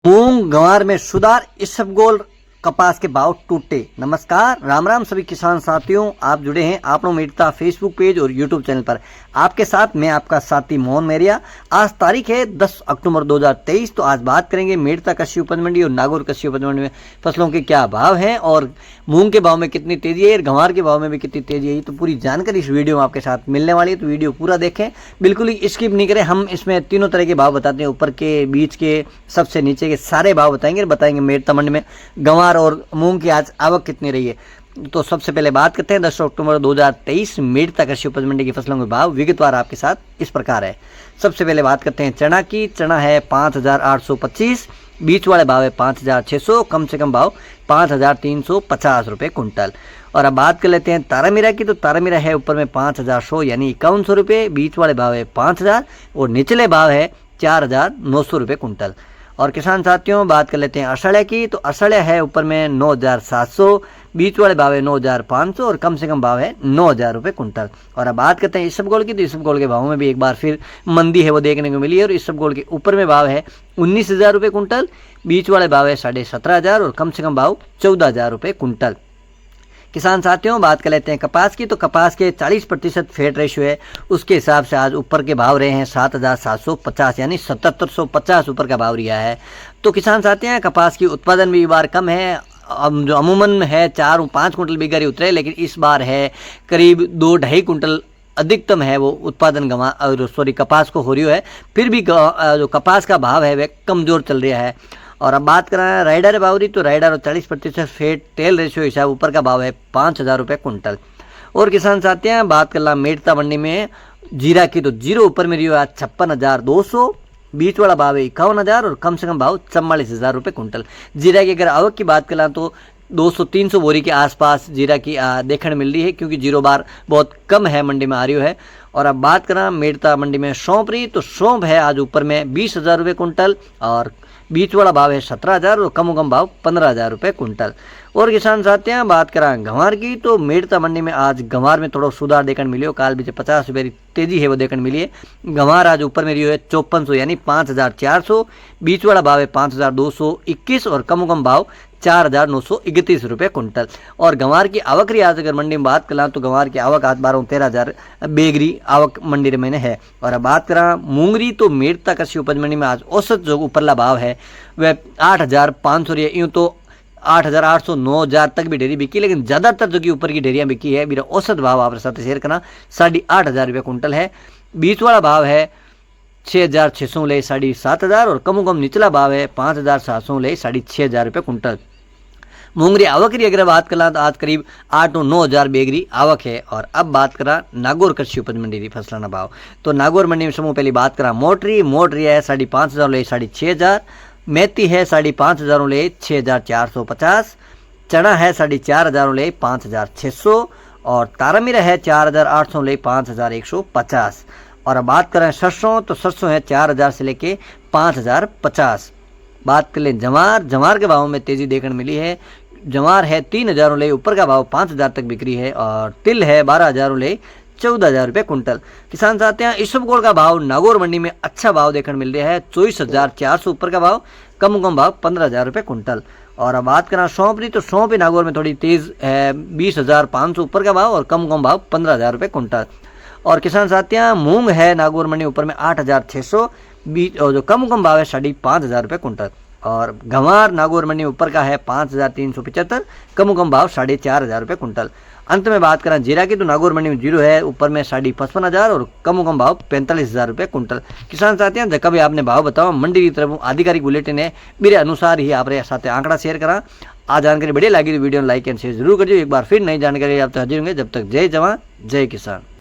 मूंग गंवार में सुधार, इसबगोल कपास के भाव टूटे। नमस्कार, राम राम सभी किसान साथियों, आप जुड़े हैं आपनो मीरता फेसबुक पेज और यूट्यूब चैनल पर। आपके साथ मैं आपका साथी मोहन मेरिया। आज तारीख है 10 अक्टूबर 2023। तो आज बात करेंगे मीरता कृषि उपज मंडी और नागौर कृषि उपज मंडी में फसलों के क्या भाव हैं और मूंग के भाव में कितनी तेजी है और गंवार के भाव में भी कितनी तेजी है। तो पूरी जानकारी इस वीडियो में आपके साथ मिलने वाली है, तो वीडियो पूरा देखें, बिल्कुल ही स्किप नहीं करें। हम इसमें तीनों तरह के भाव बताते हैं, ऊपर के, बीच के, सबसे नीचे के सारे भाव बताएंगे मीरता मंडी में गंवार और मूंग की आज आवक कितनी रही है। तो सबसे पहले बात करते हैं 10 अक्टूबर 2023 मीरता कृषि उपज मंडी की फसलों के भाव विगतवार आपके साथ इस प्रकार है। सबसे पहले बात करते हैं चना की। चना है 5825, बीच वाले भाव है 5600, कम से कम भाव 5350 रुपये कुंटल। और अब बात कर लेते हैं तारामीरा की। तो तारामीरा है ऊपर में 5100 यानी 5100 रुपये, बीच वाले भाव है 5000 और निचले भाव है 4900 रुपये कुंटल। और किसान साथियों बात कर लेते हैं असड़े की। तो असड़े है ऊपर में 9700, बीच वाले भाव है 9500 और कम से कम भाव है 9000 रुपये कुंटल। और अब बात करते हैं इसबगोल की। तो इसबगोल के भाव में भी एक बार फिर मंदी है वो देखने को मिली है और इसबगोल के ऊपर में भाव है 19000 रुपये कुंटल, बीच वाले भाव है 17500 और कम से कम भाव 14000 रुपये कुंटल। किसान साथियों बात कर लेते हैं कपास की। तो कपास के 40% फेट रेशियो है, उसके हिसाब से आज ऊपर के भाव रहे हैं 7750 यानी 7750 ऊपर का भाव रिहा है। तो किसान साथियों कपास की उत्पादन भी बार कम है, जो अमूमन है 4-5 कुंटल बिगरी उतरे, लेकिन इस बार है करीब 2-2.5 कुंटल अधिकतम है वो उत्पादन कपास को हो रही है। फिर भी जो कपास का भाव है वह कमज़ोर चल रहा है। और अब बात करें राइडर भावरी। तो राइडर 40% फेट तेल रेशियो हिसाब ऊपर का भाव है 5000 रुपये कुंटल। और किसान साथियों बात कर ला मीरता मंडी में जीरा की। तो जीरो ऊपर में रियो आज 56,200, बीच वाला भाव है 51,000 और कम से कम भाव 44,000 रुपये कुंटल। जीरा की अगर आवक की बात करें तो 200-300 बोरी के आसपास जीरा की देखने मिल रही है, क्योंकि जीरो बार बहुत कम है मंडी में आ रही है। और अब बात करें मीरता मंडी में सौंप रही। तो सौंप है आज ऊपर में 20,000 रुपये कुंटल और बीच वाला भाव है 17,000 और कम भाव 15,000 रुपये कुंटल। और किसान साथियों बात करें गंवार की। तो मीरता मंडी में आज गंवार में थोड़ा सुधार देखने मिली हो, काल बीच 50 रुपये तेजी है वो देखने मिली है। गंवार आज ऊपर में रही है 5400 यानी 5400, बीच वाला भाव है 5221 और कम भाव 4931 रुपये कुंटल। और गंवार की आवक रही आज अगर मंडी में बात करें तो गंवार की आवक आज 12-13,000 बेगरी आवक मंडी में है। और अब बात करें मूंगरी। तो मीरता कृषि उपज मंडी में आज औसत जो ऊपरला भाव है वह 8500 रही है। यूँ तो 8800 9000 तक भी डेयरी बिकी, लेकिन ज़्यादातर जो कि ऊपर की डेयरियाँ बिकी है मेरा औसत भाव आपके साथ शेयर करना 8500 रुपये कुंटल है। बीच वाला भाव है 6600 ले 7500 और कम निचला भाव है 5700 ले 6500 रुपये कुंटल। मूंगरी आवक की अगर बात करें तो आज करीब 8-9 बेगरी आवक है। और अब बात करा नागौर कृषि उपज मंडी की फसलों भाव। तो नागौर मंडी में समूह पहली बात करा मोटरी है 5,500 ले 6,500, मेथी है 5,500 ले 6,450, चना है 4,500 ले 5,600 और तारामीरा है 4,800 ले 5,150। और अब बात करें सरसों। तो सरसों है 4,000 से लेके 5,050। बात कर लें जवार के भाव में तेज़ी देखने मिली है। जवार है 3,000 ले ऊपर का भाव 5,000 तक बिक्री है और तिल है 12,000 ले 14,000 रुपये कुंटल। किसान साथियों इसबगोल का भाव नागौर मंडी में अच्छा भाव देखने मिल रहा है 24,400 ऊपर का भाव, कम भाव 15,000 रुपये कुंटल। और अब बात करें सौंपरी। तो सौंपी नागौर में थोड़ी तेज़ है 20,500 ऊपर का भाव और कम भाव 15,000 रुपये कुंटल। और किसान साथियों मूंग है नागौर मंडी ऊपर में 8,600, बीच और जो कम भाव है 5,500 रुपये कुंटल। और गंवार नागौर मंडी ऊपर का है 5,375, कम भाव 4,500 रुपये कुंटल। अंत में बात करें जीरा की। तो नागौर मंडी में जीरो है ऊपर में 55,000 और कम भाव 45,000 रुपये कुंटल। किसान साथियों जब भी आपने भाव बताओ मंडी की तरफ आधिकारिक बुलेटिन है मेरे अनुसार ही आप साथ आंकड़ा शेयर करा। आज जानकारी बढ़िया लगी तो वीडियो लाइक एंड शेयर जरूर करिए। एक बार फिर नई जानकारी आप हाजिर होंगे। जब तक जय जवान जय किसान।